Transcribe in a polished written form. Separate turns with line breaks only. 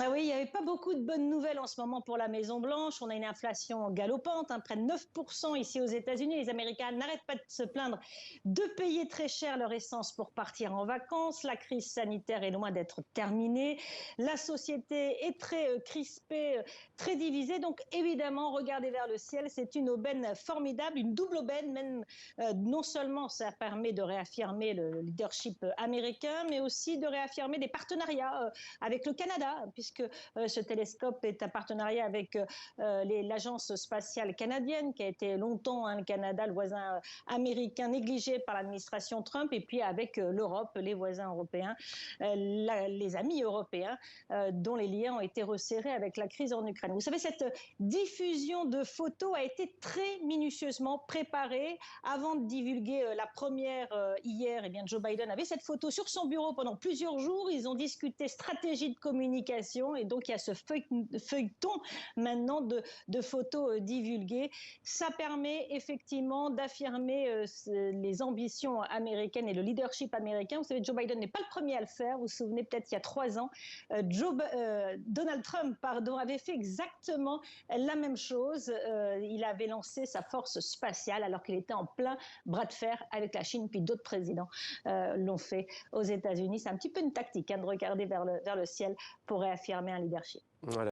Ah oui, il n'y avait pas beaucoup de bonnes nouvelles en ce moment pour la Maison-Blanche. On a une inflation galopante, près de 9% ici aux États-Unis. Les Américains n'arrêtent pas de se plaindre de payer très cher leur essence pour partir en vacances. La crise sanitaire est loin d'être terminée. La société est très crispée, très divisée. Donc évidemment, regarder vers le ciel, c'est une aubaine formidable, une double aubaine. Même non seulement ça permet de réaffirmer le leadership américain, mais aussi de réaffirmer des partenariats avec le Canada, puisque ce télescope est un partenariat avec l'agence spatiale canadienne, qui a été longtemps, le Canada, le voisin américain négligé par l'administration Trump, et puis avec l'Europe, les voisins européens, les amis européens, dont les liens ont été resserrés avec la crise en Ukraine. Vous savez, cette diffusion de photos a été très minutieusement préparée avant de divulguer la première hier. Eh bien, Joe Biden avait cette photo sur son bureau pendant plusieurs jours. Ils ont discuté stratégie de communication et donc il y a ce feuilleton maintenant de photos divulguées. Ça permet effectivement d'affirmer les ambitions américaines et le leadership américain. Vous savez, Joe Biden n'est pas le premier à le faire. Vous vous souvenez peut-être il y a 3 ans, Donald Trump, avait fait exactement la même chose. Il avait lancé sa force spatiale alors qu'il était en plein bras de fer avec la Chine, puis d'autres présidents l'ont fait aux États-Unis. C'est un petit peu une tactique de regarder vers le ciel pour réaffirmer un leadership.
Voilà.